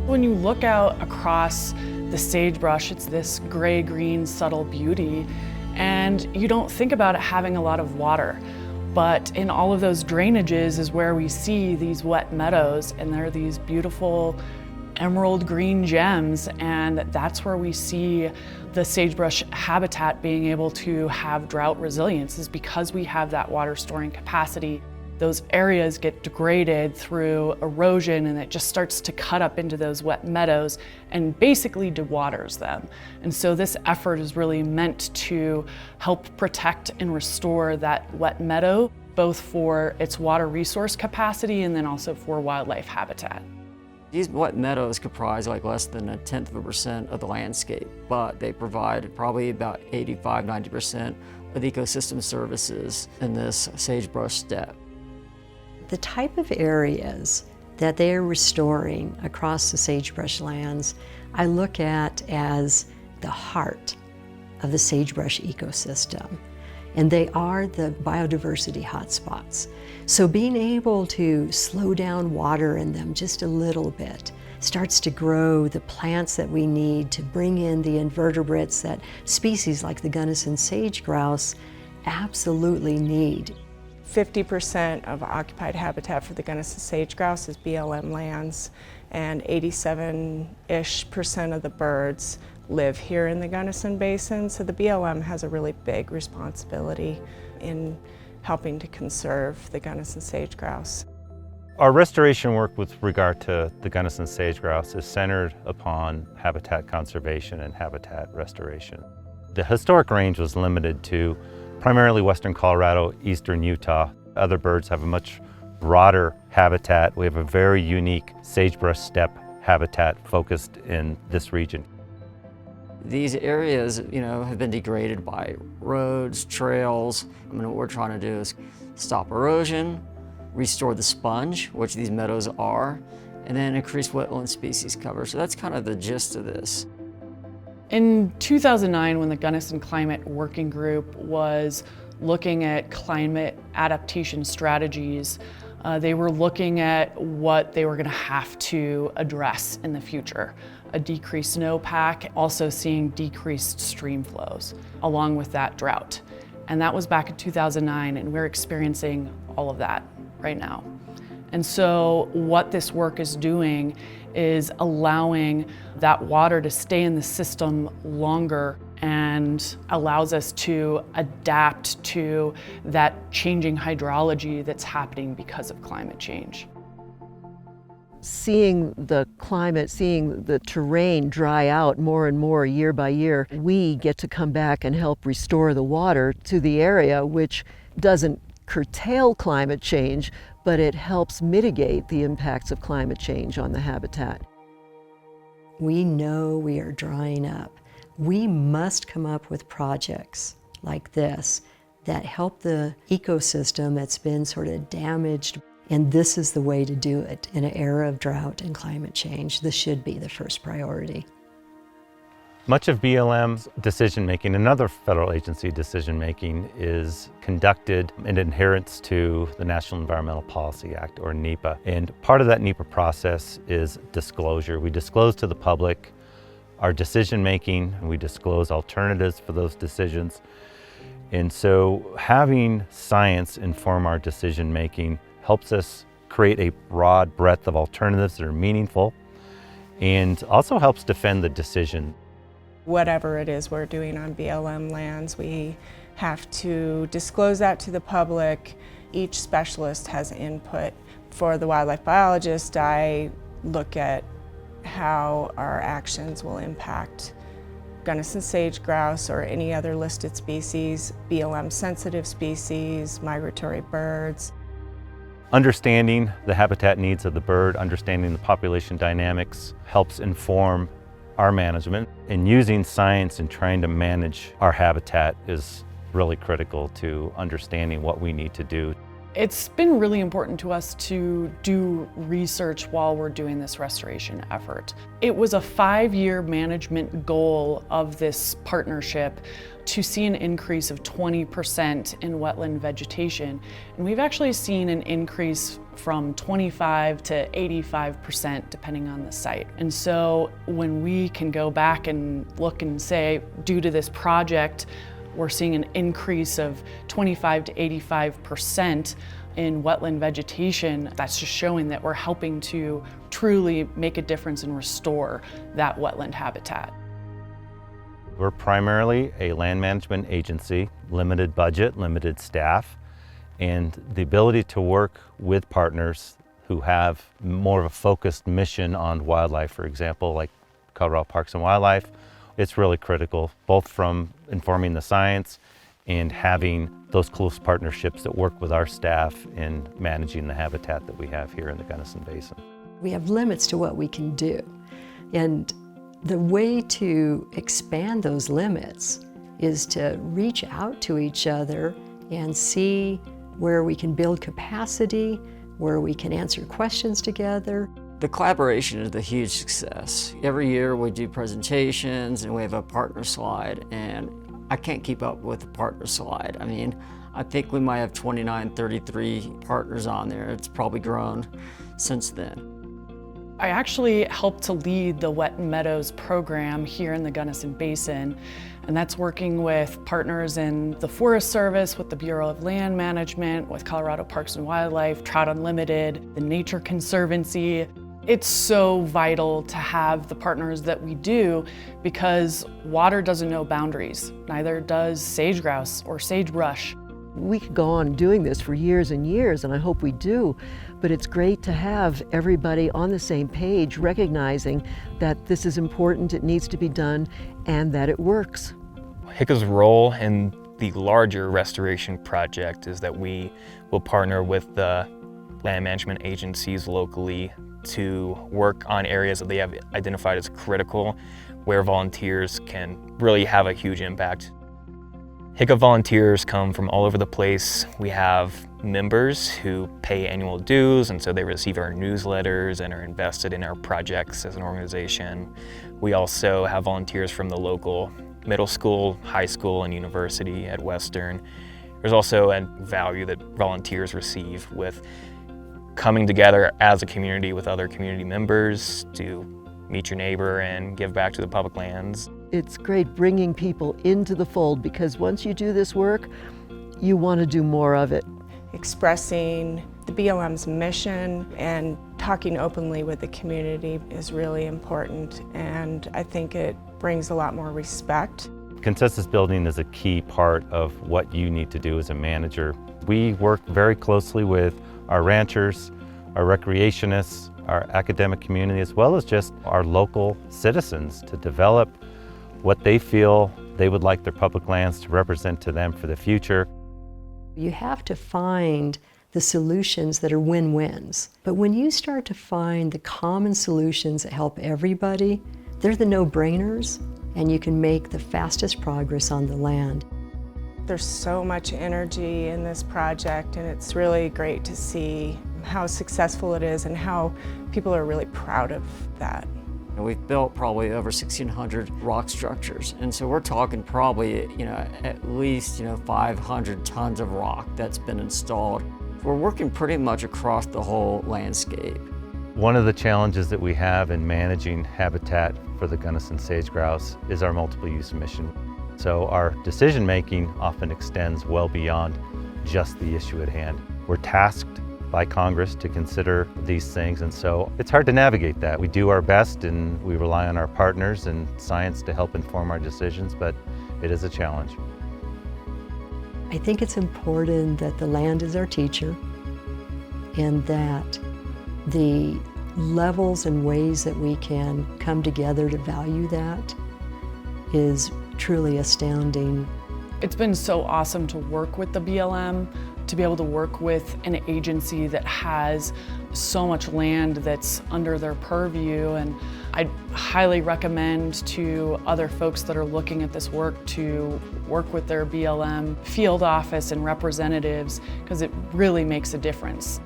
When you look out across the sagebrush, it's this gray-green subtle beauty, and you don't think about it having a lot of water. But in all of those drainages is where we see these wet meadows, and they're these beautiful emerald green gems, and that's where we see the sagebrush habitat being able to have drought resilience, is because we have that water storing capacity. Those areas get degraded through erosion, and it just starts to cut up into those wet meadows and basically dewaters them. And so this effort is really meant to help protect and restore that wet meadow, both for its water resource capacity and then also for wildlife habitat. These wet meadows comprise like less than 0.1% of the landscape, but they provide probably about 85–90% of the ecosystem services in this sagebrush steppe. The type of areas that they are restoring across the sagebrush lands, I look at as the heart of the sagebrush ecosystem. And they are the biodiversity hotspots. So being able to slow down water in them just a little bit starts to grow the plants that we need to bring in the invertebrates that species like the Gunnison sage-grouse absolutely need. 50% of occupied habitat for the Gunnison sage-grouse is BLM lands, and 87-ish% of the birds live here in the Gunnison Basin, so the BLM has a really big responsibility in helping to conserve the Gunnison sage-grouse. Our restoration work with regard to the Gunnison sage-grouse is centered upon habitat conservation and habitat restoration. The historic range was limited to primarily western Colorado, eastern Utah. Other birds have a much broader habitat. We have a very unique sagebrush steppe habitat focused in this region. These areas, have been degraded by roads, trails. What we're trying to do is stop erosion, restore the sponge, which these meadows are, and then increase wetland species cover. So that's kind of the gist of this. In 2009, when the Gunnison Climate Working Group was looking at climate adaptation strategies, they were looking at what they were going to have to address in the future. A decreased snowpack, also seeing decreased stream flows, along with that drought. And that was back in 2009, and we're experiencing all of that right now. And so what this work is doing is allowing that water to stay in the system longer and allows us to adapt to that changing hydrology that's happening because of climate change. Seeing the climate, seeing the terrain dry out more and more year by year, we get to come back and help restore the water to the area, which doesn't curtail climate change, but it helps mitigate the impacts of climate change on the habitat. We know we are drying up. We must come up with projects like this that help the ecosystem that's been sort of damaged. And this is the way to do it in an era of drought and climate change. This should be the first priority. Much of BLM's decision-making and other federal agency decision-making is conducted in adherence to the National Environmental Policy Act, or NEPA. And part of that NEPA process is disclosure. We disclose to the public our decision-making, and we disclose alternatives for those decisions. And so having science inform our decision-making helps us create a broad breadth of alternatives that are meaningful, and also helps defend the decision. Whatever it is we're doing on BLM lands, we have to disclose that to the public. Each specialist has input. For the wildlife biologist, I look at how our actions will impact Gunnison sage-grouse or any other listed species, BLM-sensitive species, migratory birds. Understanding the habitat needs of the bird, understanding the population dynamics helps inform our management, and using science and trying to manage our habitat is really critical to understanding what we need to do. It's been really important to us to do research while we're doing this restoration effort. It was a 5-year management goal of this partnership to see an increase of 20% in wetland vegetation. And we've actually seen an increase from 25 to 85% depending on the site. And so when we can go back and look and say, due to this project, we're seeing an increase of 25 to 85% in wetland vegetation, that's just showing that we're helping to truly make a difference and restore that wetland habitat. We're primarily a land management agency, limited budget, limited staff, and the ability to work with partners who have more of a focused mission on wildlife, for example, like Colorado Parks and Wildlife. It's really critical, both from informing the science and having those close partnerships that work with our staff in managing the habitat that we have here in the Gunnison Basin. We have limits to what we can do. And the way to expand those limits is to reach out to each other and see where we can build capacity, where we can answer questions together. The collaboration is a huge success. Every year we do presentations and we have a partner slide, and I can't keep up with the partner slide. I mean, I think we might have 29, 33 partners on there. It's probably grown since then. I actually helped to lead the Wet Meadows program here in the Gunnison Basin, and that's working with partners in the Forest Service, with the Bureau of Land Management, with Colorado Parks and Wildlife, Trout Unlimited, the Nature Conservancy. It's so vital to have the partners that we do because water doesn't know boundaries, neither does sage-grouse or sagebrush. We could go on doing this for years and years, and I hope we do, but it's great to have everybody on the same page recognizing that this is important, it needs to be done, and that it works. HICA's role in the larger restoration project is that we will partner with the land management agencies locally to work on areas that they have identified as critical, where volunteers can really have a huge impact. HICA volunteers come from all over the place. We have members who pay annual dues, and so they receive our newsletters and are invested in our projects as an organization. We also have volunteers from the local middle school, high school, and university at Western. There's also a value that volunteers receive with coming together as a community with other community members to meet your neighbor and give back to the public lands. It's great bringing people into the fold because once you do this work, you want to do more of it. Expressing the BLM's mission and talking openly with the community is really important, and I think it brings a lot more respect. Consensus building is a key part of what you need to do as a manager. We work very closely with our ranchers, our recreationists, our academic community, as well as just our local citizens to develop what they feel they would like their public lands to represent to them for the future. You have to find the solutions that are win-wins. But when you start to find the common solutions that help everybody, they're the no-brainers, and you can make the fastest progress on the land. There's so much energy in this project, and it's really great to see how successful it is and how people are really proud of that. And we've built probably over 1,600 rock structures, and so we're talking probably, at least 500 tons of rock that's been installed. We're working pretty much across the whole landscape. One of the challenges that we have in managing habitat for the Gunnison sage-grouse is our multiple use mission. So our decision making often extends well beyond just the issue at hand. We're tasked by Congress to consider these things, and so it's hard to navigate that. We do our best and we rely on our partners and science to help inform our decisions, but it is a challenge. I think it's important that the land is our teacher and that the levels and ways that we can come together to value that is truly astounding. It's been so awesome to work with the BLM, to be able to work with an agency that has so much land that's under their purview, and I'd highly recommend to other folks that are looking at this work to work with their BLM field office and representatives, because it really makes a difference.